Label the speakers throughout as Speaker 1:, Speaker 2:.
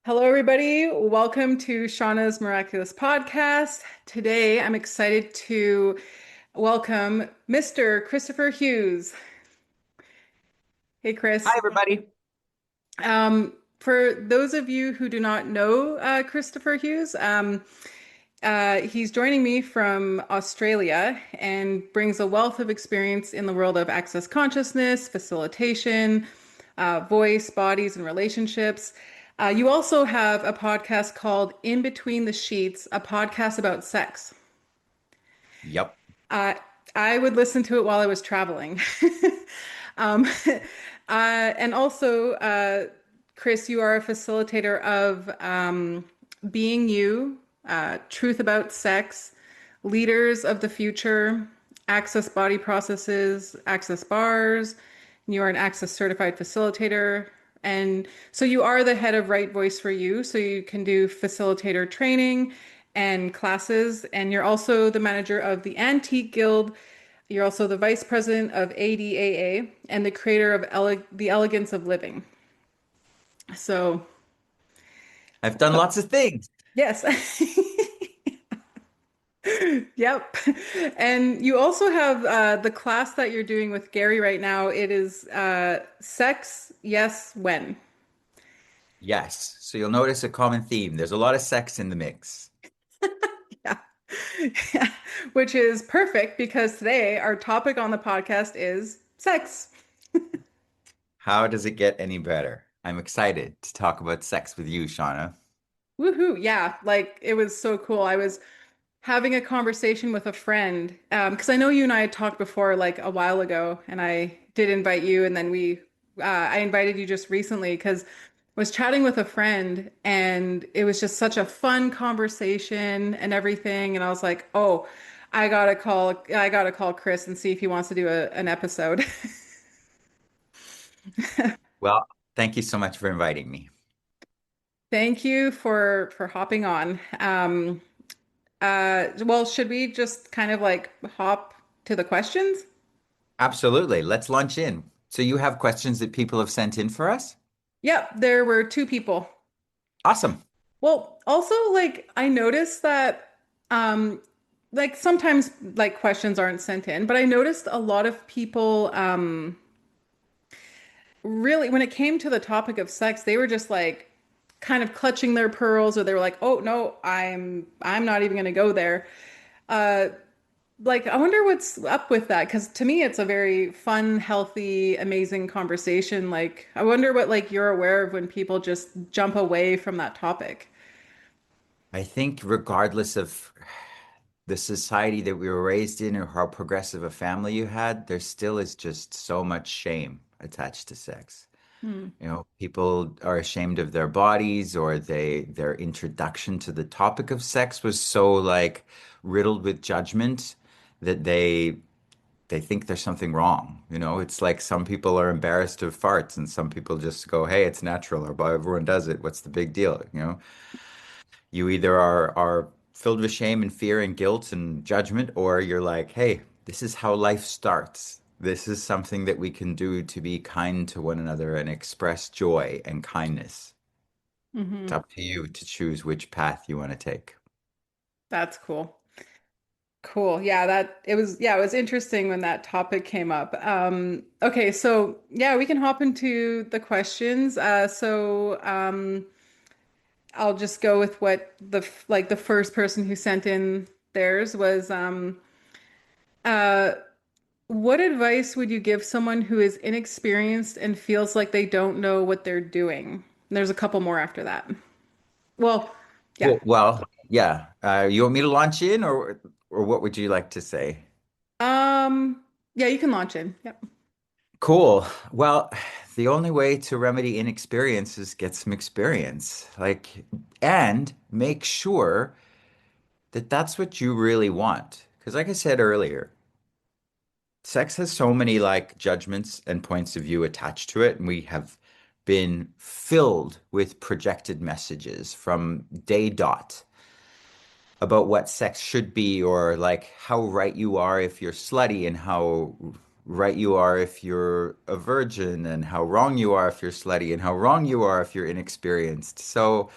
Speaker 1: Hello, everybody. Welcome to Shawna's Miraculous podcast. Today, I'm excited to welcome Mr. Christopher Hughes. Hey,
Speaker 2: Hi,
Speaker 1: Chris.
Speaker 2: everybody.
Speaker 1: For those of you who do not know Christopher Hughes, he's joining me from Australia and brings a wealth of experience in the world of access consciousness, facilitation, voice, bodies, and relationships. You also have a podcast called In Between the Sheets, a podcast about sex.
Speaker 2: Yep.
Speaker 1: Uh, I would listen to it while I was traveling. Um, and also, Chris, you are a facilitator of Being You, Truth About Sex, Leaders of the Future, Access Body Processes, Access Bars. You are an Access certified facilitator. And so you are the head of Right Voice for You. So you can do facilitator training and classes. And you're also the manager of the Antique Guild. You're also the vice president of ADAA and the creator of The Elegance of Living. So,
Speaker 2: I've done lots of things.
Speaker 1: yes. Yep. And you also have the class that you're doing with Gary right now. It is Sex, Yes, When.
Speaker 2: Yes. So you'll notice a common theme. There's a lot of sex in the mix.
Speaker 1: Yeah. Yeah. Which is perfect because today our topic on the podcast is sex.
Speaker 2: How does it get any better? I'm excited to talk about sex with you, Shauna.
Speaker 1: Woohoo. Yeah. Like it was so cool. I was having a conversation with a friend because I know you and I had talked before like a while ago, and I did invite you, and then I invited you just recently because I was chatting with a friend, and it was just such a fun conversation and everything, and I was like, oh, I gotta call Chris and see if he wants to do an episode.
Speaker 2: Well, thank you so much for inviting me.
Speaker 1: Thank you for hopping on. Well, should we just kind of like hop to the questions?
Speaker 2: Absolutely. Let's launch in. So you have questions that people have sent in for us?
Speaker 1: Yep, there were two people.
Speaker 2: Awesome.
Speaker 1: Well, also like I noticed that um like sometimes like questions aren't sent in, but I noticed a lot of people really when it came to the topic of sex, they were just like kind of clutching their pearls, or they were like, "Oh no, I'm not even going to go there." Uh like I wonder what's up with that because to me it's a very fun, healthy, amazing conversation. Like I wonder what like you're aware of when people just jump away from that topic.
Speaker 2: I think regardless of the society that we were raised in or how progressive a family you had, there still is just so much shame attached to sex.
Speaker 1: Hmm.
Speaker 2: You know, people are ashamed of their bodies or their introduction to the topic of sex was so like riddled with judgment that they think there's something wrong. You know, it's like some people are embarrassed of farts and some people just go, "Hey, it's natural," or everyone does it. What's the big deal? You know, you either are filled with shame and fear and guilt and judgment, or you're like, "Hey, this is how life starts. This is something that we can do to be kind to one another and express joy and kindness." It's
Speaker 1: Hmm.
Speaker 2: up to you to choose which path you want to take.
Speaker 1: That's cool. Cool. Yeah, it was interesting when that topic came up. Okay, so yeah, we can hop into the questions. I'll just go with what the first person who sent in theirs was uh what advice would you give someone who is inexperienced and feels like they don't know what they're doing? And there's a couple more after that. Well, yeah.
Speaker 2: Yeah. You want me to launch in, or what would you like to say?
Speaker 1: Um, yeah, you can launch in. Yep.
Speaker 2: Cool. Well, the only way to remedy inexperience is get some experience. Like, and make sure that that's what you really want. Because, like I said earlier, sex has so many like judgments and points of view attached to it, and we have been filled with projected messages from day dot about what sex should be, or like how right you are if you're slutty, and how right you are if you're a virgin, and how wrong you are if you're slutty, and how wrong you are if you're inexperienced. So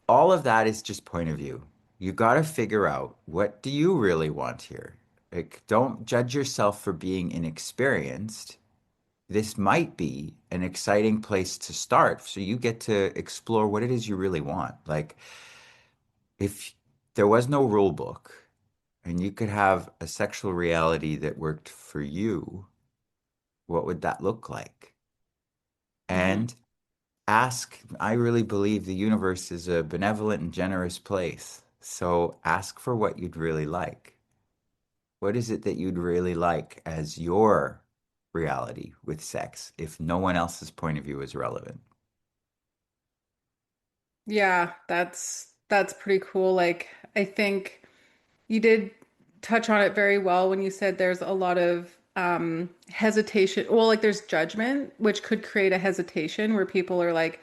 Speaker 2: all of that is just point of view. You got to figure out, what do you really want here? Like, don't judge yourself for being inexperienced. This might be an exciting place to start. So you get to explore what it is you really want. Like, if there was no rule book and you could have a sexual reality that worked for you, what would that look like?
Speaker 1: Hmm.
Speaker 2: And ask, I really believe the universe is a benevolent and generous place. So ask for what you'd really like. What is it that you'd really like as your reality with sex if no one else's point of view is relevant?
Speaker 1: Yeah, that's pretty cool. Like, I think you did touch on it very well when you said there's a lot of hesitation. Well, like there's judgment, which could create a hesitation where people are like,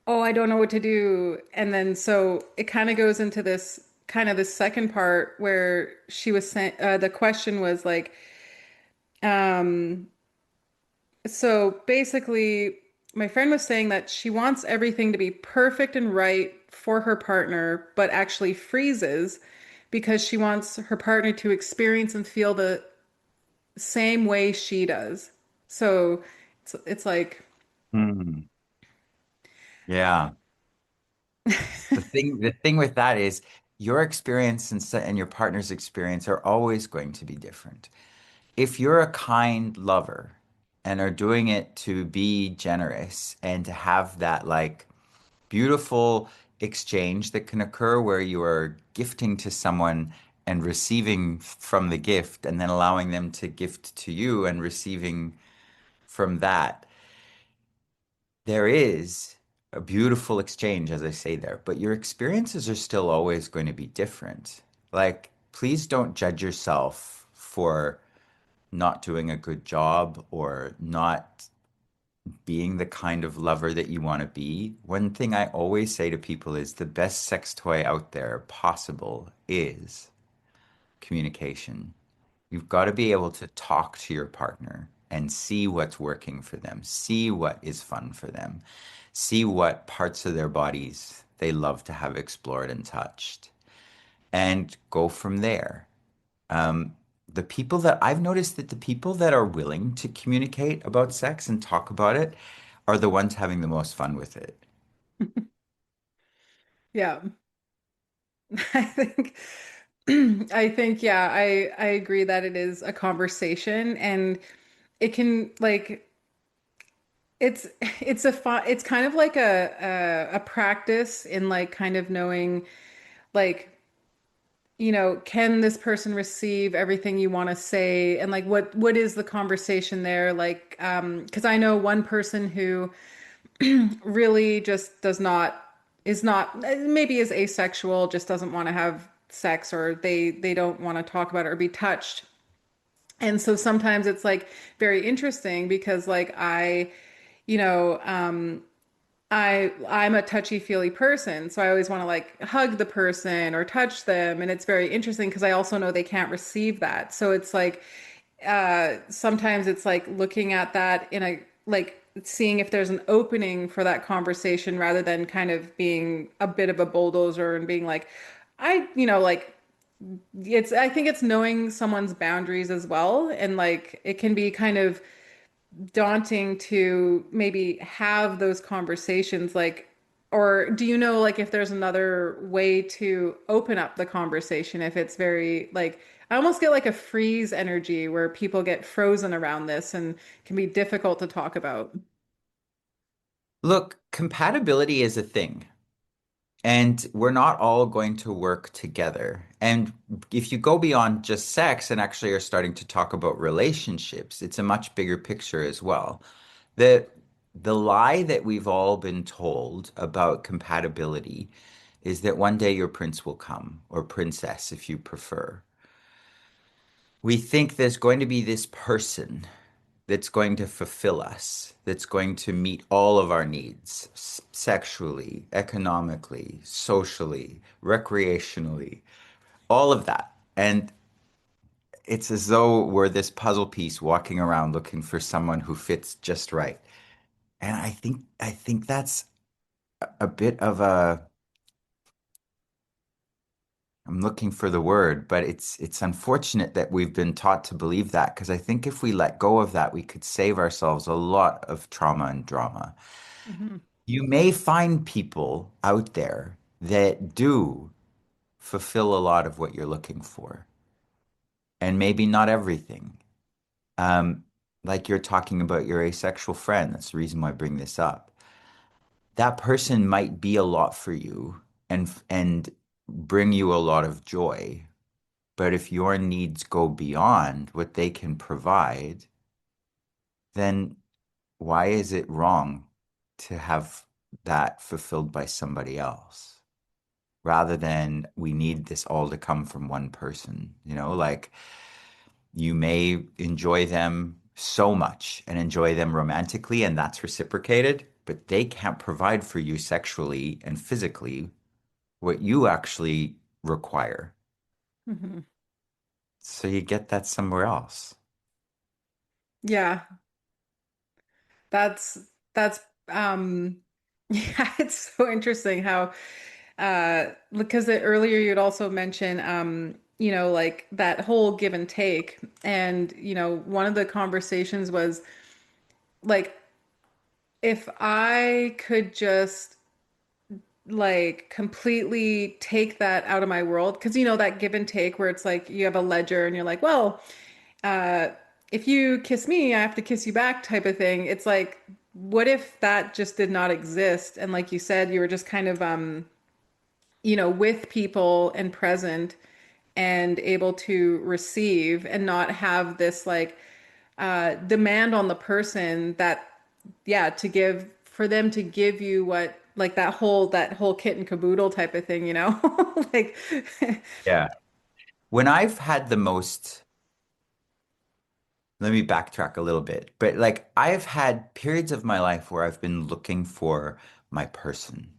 Speaker 1: "Oh, I don't know what to do." And then so it kind of goes into this kind of the second part where she was saying the question was like, um, so basically, my friend was saying that she wants everything to be perfect and right for her partner, but actually freezes because she wants her partner to experience and feel the same way she does. So it's like,
Speaker 2: Hmm. Yeah. The thing with that is your experience and your partner's experience are always going to be different. If you're a kind lover and are doing it to be generous and to have that like beautiful exchange that can occur where you are gifting to someone and receiving from the gift, and then allowing them to gift to you and receiving from that, there is a beautiful exchange, as I say there, but your experiences are still always going to be different. Like, please don't judge yourself for not doing a good job or not being the kind of lover that you want to be. One thing I always say to people is the best sex toy out there possible is communication. You've got to be able to talk to your partner and see what's working for them, see what is fun for them, see what parts of their bodies they love to have explored and touched, and go from there. Um, the people that I've noticed, that the people that are willing to communicate about sex and talk about it are the ones having the most fun with it.
Speaker 1: yeah, I think I think yeah, I agree that it is a conversation and it can like it's a fun it's kind of like a practice in like kind of knowing like can this person receive everything you want to say and like what is the conversation there like because I know one person who really just does not is not maybe is asexual just doesn't want to have sex or they don't want to talk about it or be touched and so sometimes it's like very interesting because like you know I'm a touchy-feely person, so I always want to like hug the person or touch them, and it's very interesting because I also know they can't receive that. So it's like sometimes it's like looking at that in a like seeing if there's an opening for that conversation rather than kind of being a bit of a bulldozer and being like like it's I think it's knowing someone's boundaries as well, and like it can be kind of daunting to maybe have those conversations like or do you know like if there's another way to open up the conversation if it's very like I almost get like a freeze energy where people get frozen around this and can be difficult to talk about.
Speaker 2: Look, compatibility is a thing. And we're not all going to work together. And if you go beyond just sex and actually are starting to talk about relationships, it's a much bigger picture as well. The the lie that we've all been told about compatibility is that one day your prince will come, or princess if you prefer. We think there's going to be this person that's going to fulfill us, that's going to meet all of our needs sexually, economically, socially, recreationally, all of that. And it's as though we're this puzzle piece walking around looking for someone who fits just right. And I think that's a bit of a I'm looking for the word, but it's unfortunate that we've been taught to believe that because I think if we let go of that, we could save ourselves a lot of trauma and drama.
Speaker 1: Hmm.
Speaker 2: You may find people out there that do fulfill a lot of what you're looking for, and maybe not everything. Um, like you're talking about your asexual friend. That's the reason why I bring this up. That person might be a lot for you and bring you a lot of joy. But if your needs go beyond what they can provide, then why is it wrong to have that fulfilled by somebody else? Rather than we need this all to come from one person, like you may enjoy them so much and enjoy them romantically, and that's reciprocated, but they can't provide for you sexually and physically what you actually require.
Speaker 1: Hmm.
Speaker 2: So you get that somewhere else.
Speaker 1: Yeah, that's that's yeah, it's so interesting how because earlier you'd also mentioned like that whole give and take, and one of the conversations was like, if I could just like completely take that out of my world, because that give and take where it's like you have a ledger and you're like, well, uh if you kiss me I have to kiss you back type of thing. It's like, what if that just did not exist, and like you said, you were just kind of with people and present and able to receive and not have this like demand on the person that, yeah, to give, for them to give you what, like that whole kit and caboodle type of thing, like
Speaker 2: Yeah. When I've had the most, let me backtrack a little bit, but like I've had periods of my life where I've been looking for my person.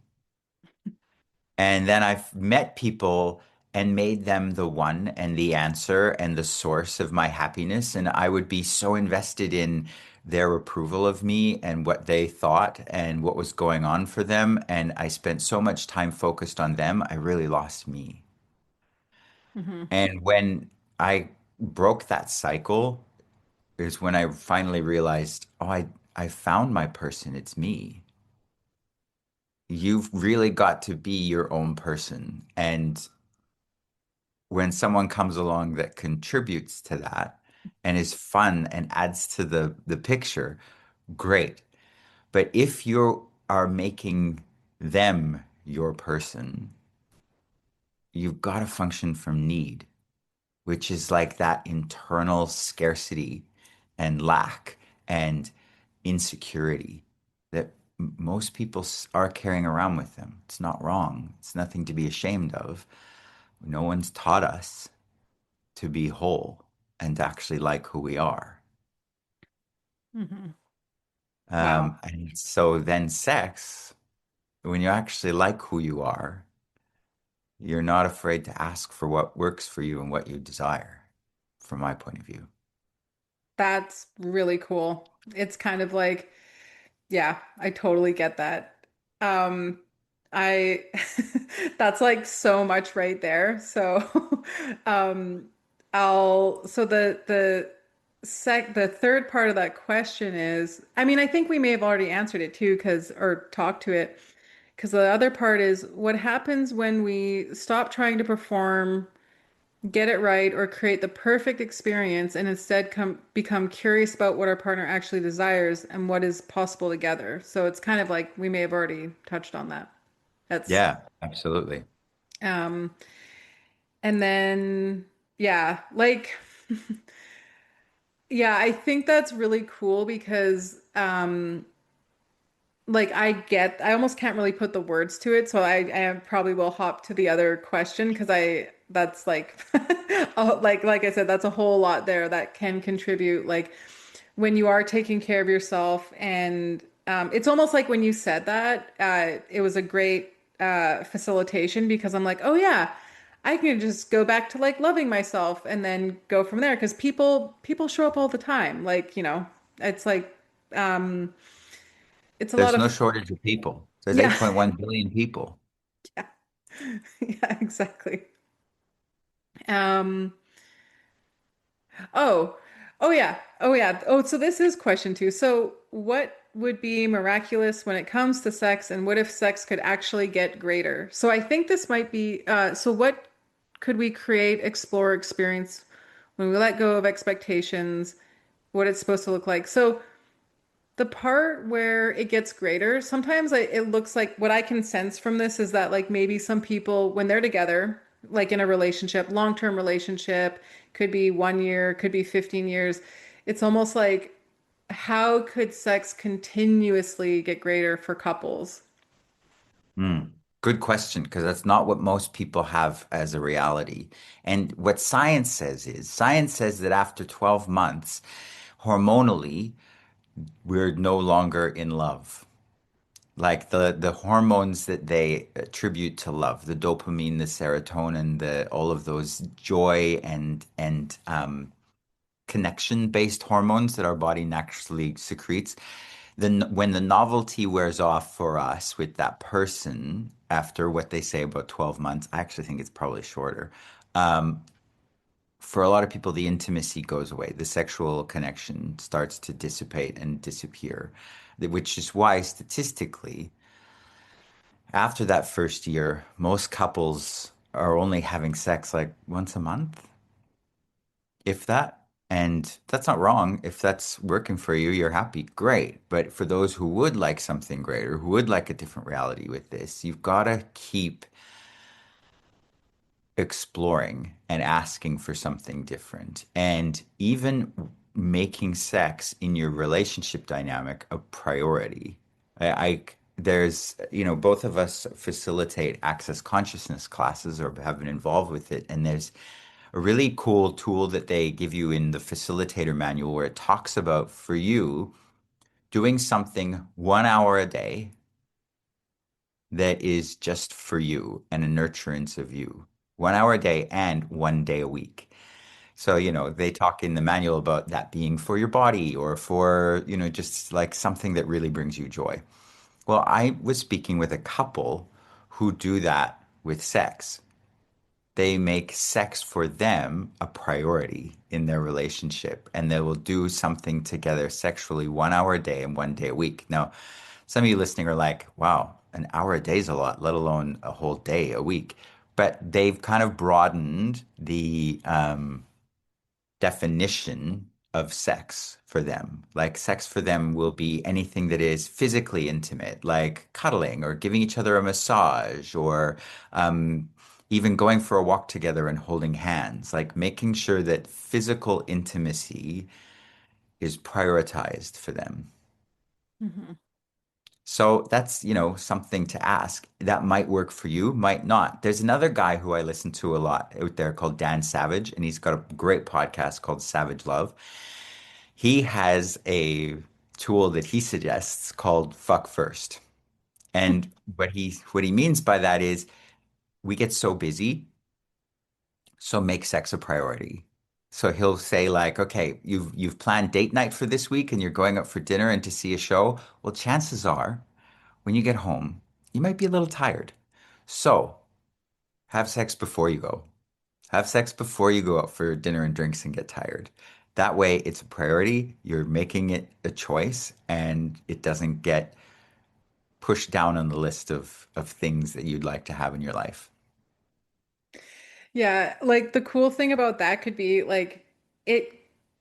Speaker 2: And then I've met people and made them the one and the answer and the source of my happiness. And I would be so invested in their approval of me and what they thought and what was going on for them. And I spent so much time focused on them, I really lost me.
Speaker 1: Mhm.
Speaker 2: And when I broke that cycle, is when I finally realized, oh, I found my person. It's me. You've really got to be your own person. And when someone comes along that contributes to that and is fun and adds to the picture, great. But if you are making them your person, you've got to function from need, which is like that internal scarcity and lack and insecurity that most people are carrying around with them. It's not wrong. It's nothing to be ashamed of. No one's taught us to be whole and to actually like who we are.
Speaker 1: Mhm. Wow.
Speaker 2: And so then sex, when you actually like who you are, you're not afraid to ask for what works for you and what you desire, from my point of view.
Speaker 1: That's really cool. It's kind of like, yeah, I totally get that. Um, I that's like so much right there. So, um, so the third part of that question is, I mean, I think we may have already answered it too, or talked to it, because the other part is what happens when we stop trying to perform, get it right, or create the perfect experience and instead become curious about what our partner actually desires and what is possible together. So it's kind of like we may have already touched on that. That's
Speaker 2: Yeah, absolutely.
Speaker 1: um and then yeah, like yeah, I think that's really cool because like I almost can't really put the words to it, so I probably will hop to the other question because I that's like like I said, that's a whole lot there that can contribute. Like when you are taking care of yourself, and it's almost like when you said that, it was a great facilitation because I'm like, oh yeah, I can just go back to like loving myself and then go from there because people show up all the time. Like, it's like um it's a lot
Speaker 2: There's no
Speaker 1: of
Speaker 2: shortage of people. There's
Speaker 1: yeah.
Speaker 2: 8.1 billion people.
Speaker 1: Yeah. Yeah, exactly. Um, oh, oh yeah. Oh yeah. Oh, so this is question two. So what would be miraculous when it comes to sex, and what if sex could actually get greater? So I think this might be so what could we create, explore, experience when we let go of expectations, what it's supposed to look like? So the part where it gets greater, sometimes it looks like what I can sense from this is that like maybe some people when they're together, like in a relationship, long-term relationship, could be 1 year, could be 15 years. It's almost like how could sex continuously get greater for couples?
Speaker 2: Hmm. Good question, because that's not what most people have as a reality. And what science says that after 12 months, hormonally, we're no longer in love. Like the hormones that they attribute to love, the dopamine, the serotonin, the all of those joy and connection-based hormones that our body naturally secretes. Then when the novelty wears off for us with that person after what they say about 12 months, I actually think it's probably shorter. Um, for a lot of people, the intimacy goes away. The sexual connection starts to dissipate and disappear, which is why statistically, after that first year, most couples are only having sex like once a month, if that. And that's not wrong. If that's working for you, you're happy, great. But for those who would like something greater, who would like a different reality with this, you've got to keep exploring and asking for something different. And even making sex in your relationship dynamic a priority. There's, both of us facilitate access consciousness classes or have been involved with it. And there's a really cool tool that they give you in the facilitator manual where it talks about for you doing something 1 hour a day that is just for you and a nurturance of you. 1 hour a day and 1 day a week. So, they talk in the manual about that being for your body or for, just like something that really brings you joy. Well, I was speaking with a couple who do that with sex. They make sex for them a priority in their relationship and they will do something together sexually 1 hour a day and 1 day a week. Now, some of you listening are like, wow, an hour a day is a lot, let alone a whole day a week. But they've kind of broadened the definition of sex for them. Like sex for them will be anything that is physically intimate, like cuddling or giving each other a massage or even going for a walk together and holding hands, like making sure that physical intimacy is prioritized for them.
Speaker 1: Mhm.
Speaker 2: So that's, something to ask. That might work for you, might not. There's another guy who I listen to a lot out there called Dan Savage, and he's got a great podcast called Savage Love. He has a tool that he suggests called Fuck First. And what he means by that is we get so busy, so make sex a priority. So he'll say like, okay, you've planned date night for this week and you're going out for dinner and to see a show. Well, chances are when you get home, you might be a little tired. So have sex before you go. Have sex before you go out for dinner and drinks and get tired. That way, it's a priority. You're making it a choice and it doesn't get pushed down on the list of things that you'd like to have in your life.
Speaker 1: Yeah, like the cool thing about that could be it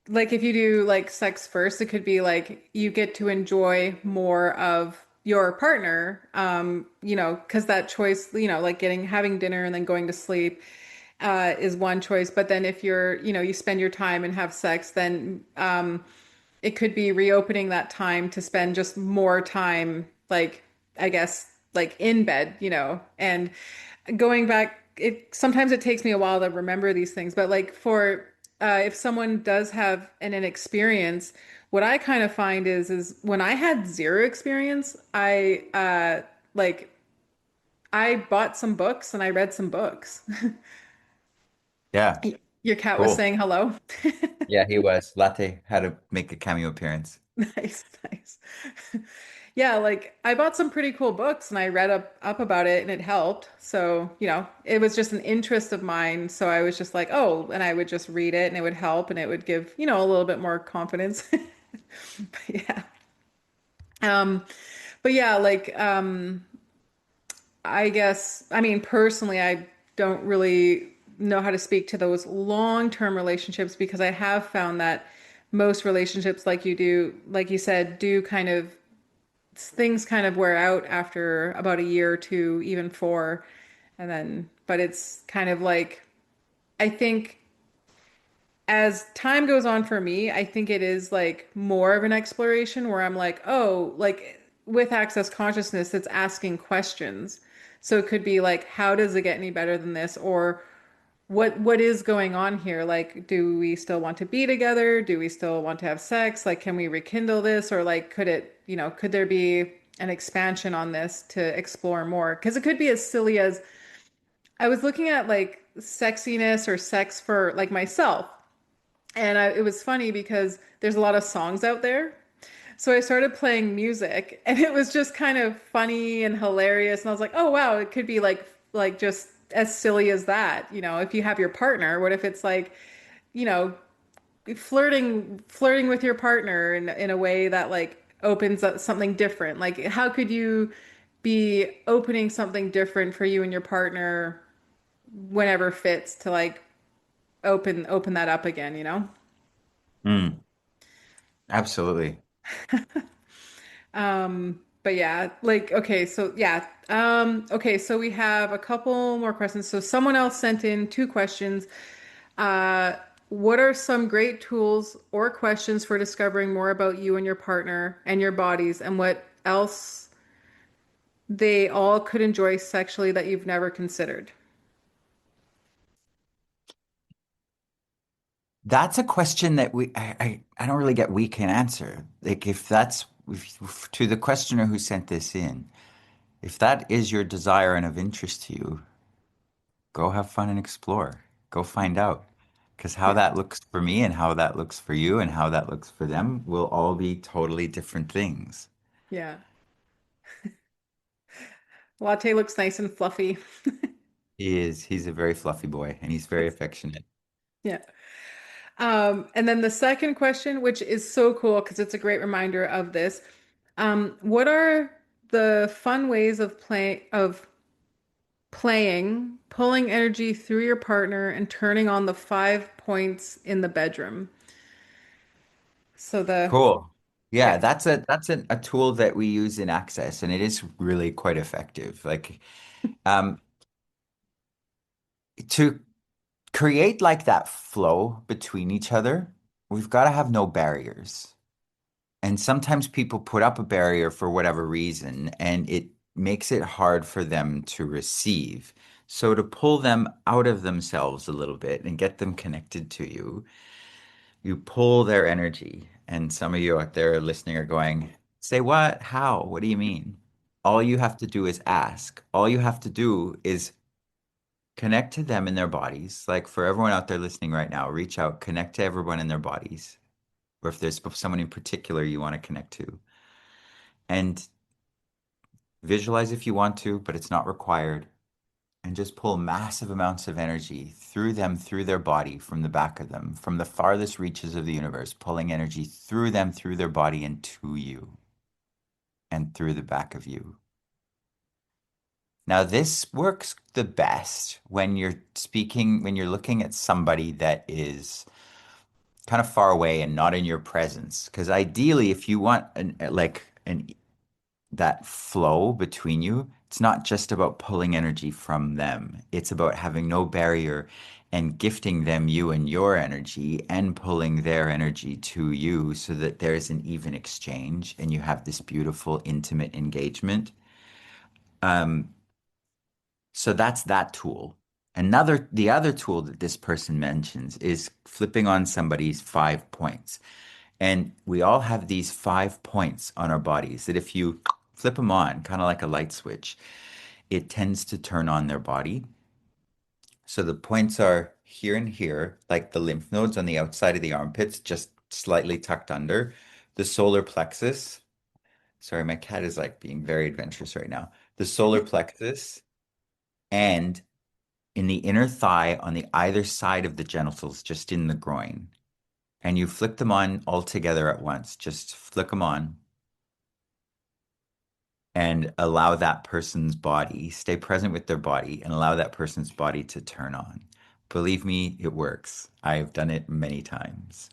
Speaker 1: like if you do like sex first, it could be like you get to enjoy more of your partner, because that choice, like having dinner and then going to sleep, is one choice. But then if you spend your time and have sex, then it could be reopening that time to spend just more time, like, I guess, like in bed, and going back, sometimes it takes me a while to remember these things, but like for if someone does have an experience, what I kind of find is when I had zero experience, like I bought some books and I read some books.
Speaker 2: Yeah,
Speaker 1: Your cat was
Speaker 2: cool.
Speaker 1: saying hello.
Speaker 2: Yeah, he was. Latte had to make a cameo appearance.
Speaker 1: Nice, nice. Yeah, like I bought some pretty cool books and I read up about it and it helped. So, it was just an interest of mine. So I was just like, oh, and I would just read it and it would help and it would give, a little bit more confidence. But yeah. Um, but yeah, like I guess, I mean, personally, I don't really know how to speak to those long-term relationships because I have found that most relationships, like you said, do kind of things kind of wear out after about a year or two, even four. And then, but it's kind of like, I think as time goes on for me, I think it is like more of an exploration where I'm like, oh, like with access consciousness, it's asking questions. So it could be like, how does it get any better than this? Or what is going on here? Like, do we still want to be together? Do we still want to have sex? Like, can we rekindle this? Or like, could there be an expansion on this to explore more? Because it could be as silly as I was looking at like sexiness or sex for like myself. And it was funny because there's a lot of songs out there. So I started playing music and it was just kind of funny and hilarious. And I was like, oh wow, it could be like just as silly as that. If you have your partner, what if it's like, you know, flirting with your partner in a way that like opens up something different? Like how could you be opening something different for you and your partner whenever fits to like open that up again, you know?
Speaker 2: Mm, absolutely.
Speaker 1: But yeah, like, okay, so yeah. Okay, so we have a couple more questions. So someone else sent in two questions. Uh, what are some great tools or questions for discovering more about you and your partner and your bodies, and what else they all could enjoy sexually that you've never considered?
Speaker 2: That's a question that I don't really get we can answer. Like if to the questioner who sent this in, if that is your desire and of interest to you, go have fun and explore. Go find out. Because how
Speaker 1: Yeah.
Speaker 2: that looks for me and how that looks for you and how that looks for them will all be totally different things.
Speaker 1: Yeah. Latte looks nice and fluffy.
Speaker 2: He's a very fluffy boy and he's very affectionate.
Speaker 1: Yeah. And then the second question, which is so cool because it's a great reminder of this. What are the fun ways of playing, pulling energy through your partner and turning on the 5 points in the bedroom? So
Speaker 2: Cool. Yeah,
Speaker 1: yeah,
Speaker 2: that's a tool that we use in Access and it is really quite effective. Like um to create like that flow between each other, we've got to have no barriers. And sometimes people put up a barrier for whatever reason, and it makes it hard for them to receive. So to pull them out of themselves a little bit and get them connected to you, you pull their energy. And some of you out there listening are going, say what? How? What do you mean? All you have to do is ask. All you have to do is connect to them in their bodies. Like for everyone out there listening right now, reach out, connect to everyone in their bodies. Or if there's someone in particular you want to connect to. And visualize if you want to, but it's not required. And just pull massive amounts of energy through them, through their body, from the back of them, from the farthest reaches of the universe, pulling energy through them, through their body, and to you, and through the back of you. Now, this works the best when you're speaking, when you're looking at somebody that is kind of far away and not in your presence. Because ideally, if you want an that flow between you. It's not just about pulling energy from them. It's about having no barrier and gifting them you and your energy and pulling their energy to you so that there's an even exchange and you have this beautiful, intimate engagement. So that's that tool. The other tool that this person mentions is flipping on somebody's 5 points. And we all have these 5 points on our bodies that if you flip them on, kind of like a light switch, it tends to turn on their body. So the points are here and here, like the lymph nodes on the outside of the armpits, just slightly tucked under. The solar plexus. Sorry, my cat is like being very adventurous right now. The solar plexus and in the inner thigh on the either side of the genitals, just in the groin. And you flick them on all together at once. Just flick them on and allow that person's body, stay present with their body and allow that person's body to turn on. Believe me, it works. I've done it many times.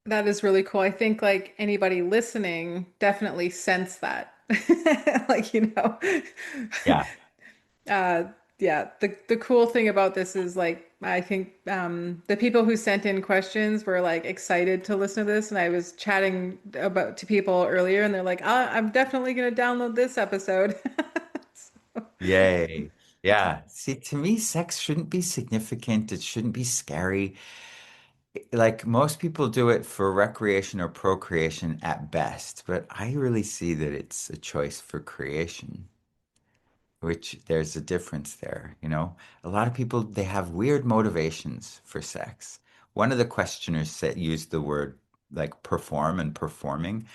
Speaker 1: That is really cool. I think like anybody listening definitely sense that. Like,
Speaker 2: Yeah.
Speaker 1: uh yeah, the cool thing about this is like I think the people who sent in questions were like excited to listen to this and I was chatting about to people earlier and they're like, I'm definitely going to download this episode."
Speaker 2: Yay. Yeah. See, to me, sex shouldn't be significant. It shouldn't be scary. Like most people do it for recreation or procreation at best, but I really see that it's a choice for creation, which there's a difference there, you know? A lot of people, they have weird motivations for sex. One of the questioners said used the word like perform and performing,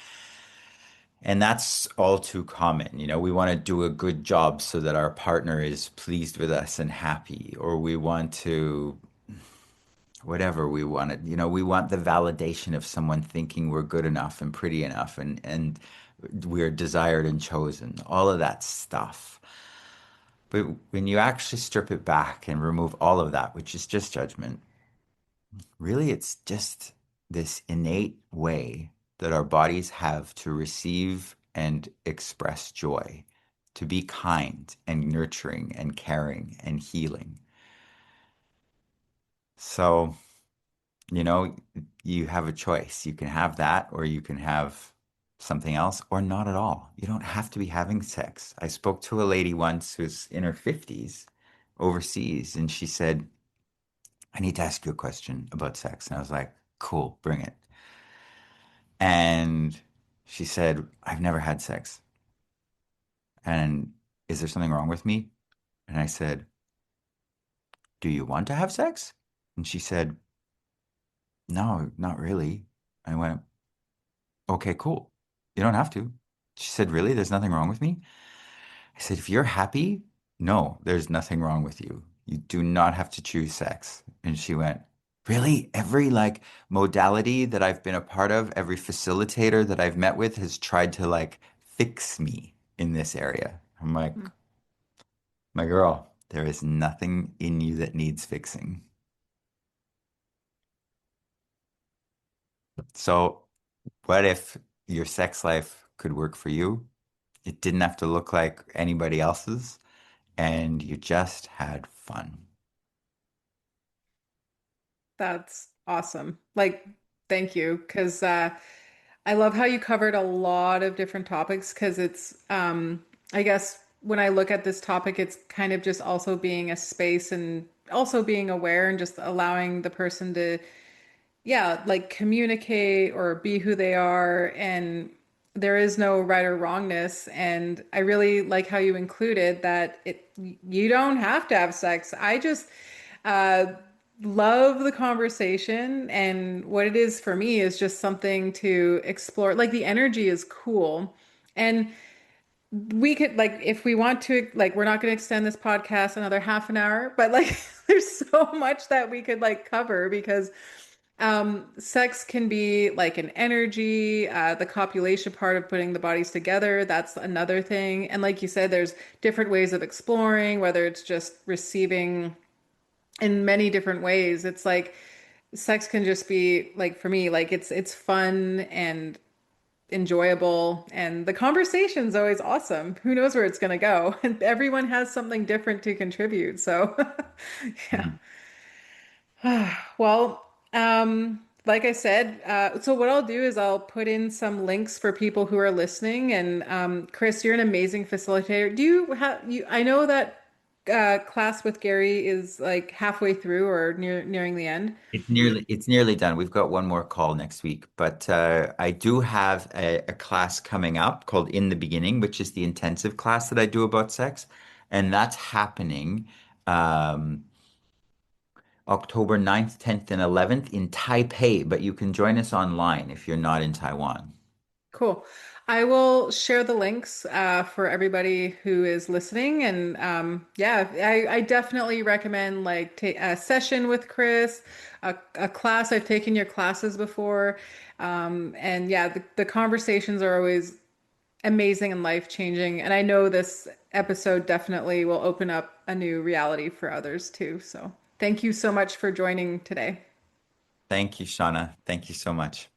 Speaker 2: and that's all too common. You know, we want to do a good job so that our partner is pleased with us and happy, or we want to whatever we wanted. You know, we want the validation of someone thinking we're good enough and pretty enough and we're desired and chosen. All of that stuff. But when you actually strip it back and remove all of that, which is just judgment, really it's just this innate way that our bodies have to receive and express joy, to be kind and nurturing and caring and healing. So, you know, you have a choice. You can have that, or you can have something else, or not at all. You don't have to be having sex. I spoke to a lady once who's in her 50s overseas, and she said, I need to ask you a question about sex. And I was like, cool, bring it. And she said, I've never had sex. And is there something wrong with me? And I said, do you want to have sex? And she said, no, not really. I went, okay, cool. You don't have to. She said, really? There's nothing wrong with me? I said, if you're happy, no, there's nothing wrong with you. You do not have to choose sex. And she went, really? Every like modality that I've been a part of, every facilitator that I've met with has tried to like fix me in this area. I'm like, my girl, there is nothing in you that needs fixing. So, what if your sex life could work for you? It didn't have to look like anybody else's, and you just had fun.
Speaker 1: That's awesome. Like, thank you, because I love how you covered a lot of different topics because I guess when I look at this topic, it's kind of just also being a space and also being aware and just allowing the person to, yeah, like communicate or be who they are. And there is no right or wrongness. And I really like how you included that you don't have to have sex. I just, uh, love the conversation and what it is for me is just something to explore. Like the energy is cool. And we could like if we want to like we're not going to extend this podcast another half an hour, but like there's so much that we could like cover because sex can be like an energy, the copulation part of putting the bodies together, that's another thing. And like you said, there's different ways of exploring, whether it's just receiving in many different ways. It's like sex can just be like for me, like it's fun and enjoyable, and the conversation's always awesome. Who knows where it's going to go? And everyone has something different to contribute. So, yeah.
Speaker 2: Mm.
Speaker 1: Well, like I said, so what I'll do is I'll put in some links for people who are listening. And Chris, you're an amazing facilitator. Do you have you? I know that class with Gary is like halfway through or nearing the end.
Speaker 2: It's nearly done. We've got one more call next week, but I do have a class coming up called In the Beginning, which is the intensive class that I do about sex, and that's happening um, October 9th, 10th, and 11th in Taipei. But you can join us online if you're not in Taiwan.
Speaker 1: Cool. I will share the links for everybody who is listening. And yeah, I definitely recommend like ta a session with Chris, a class. I've taken your classes before. And yeah, the conversations are always amazing and life-changing. And I know this episode definitely will open up a new reality for others too. So thank you so much for joining today.
Speaker 2: Thank you, Shauna. Thank you so much.